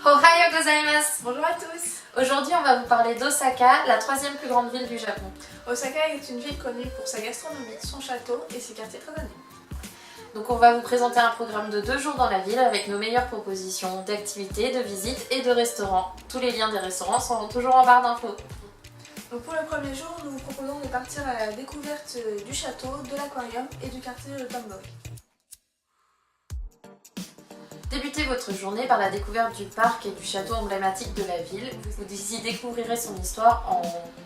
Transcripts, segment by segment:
Ohayo gozaimasu! Bonjour à tous! Aujourd'hui, on va vous parler d'Osaka, la troisième plus grande ville du Japon. Osaka est une ville connue pour sa gastronomie, son château et ses quartiers très animés. Donc on va vous présenter un programme de 2 jours dans la ville avec nos meilleures propositions d'activités, de visites et de restaurants. Tous les liens des restaurants sont toujours en barre d'infos. Donc pour le premier jour, nous vous proposons de partir à la découverte du château, de l'aquarium et du quartier de Tambori. Débutez votre journée par la découverte du parc et du château emblématique de la ville. Vous y découvrirez son histoire en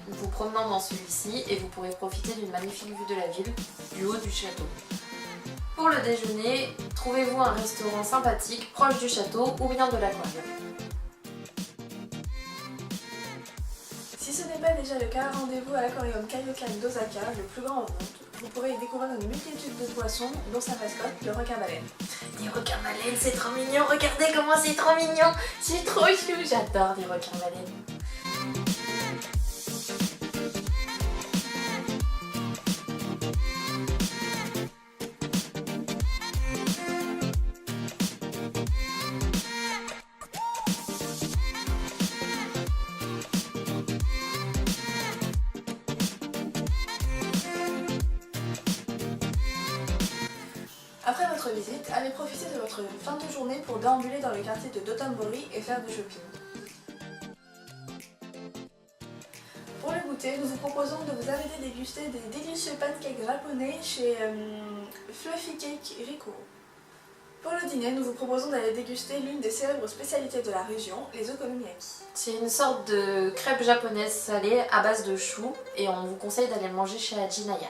vous promenant dans celui-ci et vous pourrez profiter d'une magnifique vue de la ville du haut du château. Pour le déjeuner, trouvez-vous un restaurant sympathique proche du château ou bien de l'aquarium. Si ce n'est pas déjà le cas, rendez-vous à l'aquarium Kaiokan d'Osaka, le plus grand au monde. Vous pourrez y découvrir une multitude de poissons, dont sa mascotte, le requin-baleine. Des requins-baleines, c'est trop mignon, regardez comment c'est trop mignon, c'est trop chou, j'adore les requins-baleines. Après votre visite, allez profiter de votre fin de journée pour déambuler dans le quartier de Dotonbori et faire du shopping. Pour le goûter, nous vous proposons de vous arrêter déguster des délicieux pancakes japonais chez Fluffy Cake Rikuro. Pour le dîner, nous vous proposons d'aller déguster l'une des célèbres spécialités de la région, les okonomiyaki. C'est une sorte de crêpe japonaise salée à base de choux et on vous conseille d'aller le manger chez Ajinaya.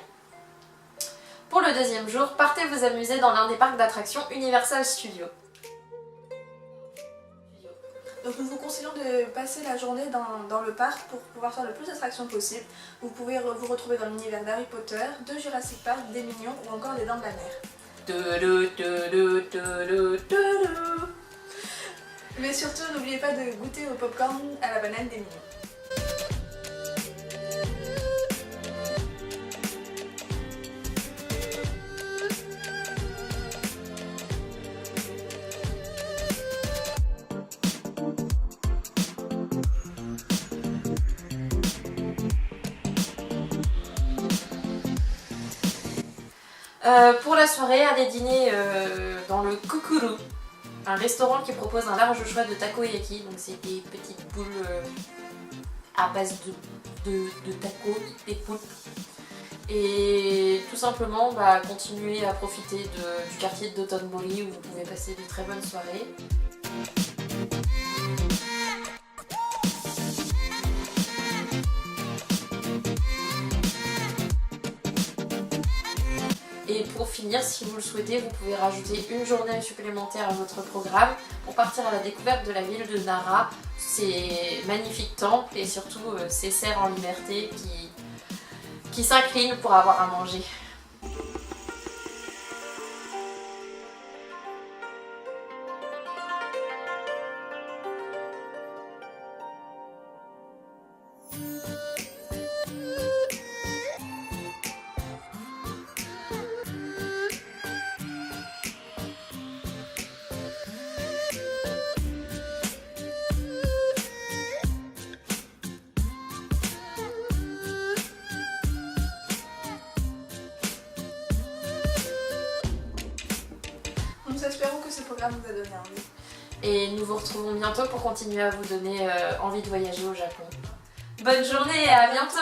Pour le deuxième jour, partez vous amuser dans l'un des parcs d'attractions Universal Studios. Donc nous vous conseillons de passer la journée dans le parc pour pouvoir faire le plus d'attractions possible. Vous pouvez vous retrouver dans l'univers d'Harry Potter, de Jurassic Park, des Minions ou encore des Dents de la Mer. Mais surtout, n'oubliez pas de goûter au popcorn à la banane des Minions. Pour la soirée, allez dîner dans le Kukuru, un restaurant qui propose un large choix de takoyaki, donc c'est des petites boules à base de tacos, des poulpes. Et tout simplement, continuez à profiter du quartier de Dotonbori où vous pouvez passer de très bonnes soirées. Et pour finir, si vous le souhaitez, vous pouvez rajouter une journée supplémentaire à votre programme pour partir à la découverte de la ville de Nara, ces magnifiques temples et surtout ces cerfs en liberté qui s'inclinent pour avoir à manger. Nous espérons que ce programme vous a donné envie. Et nous vous retrouvons bientôt pour continuer à vous donner envie de voyager au Japon. Bonne journée et à bientôt!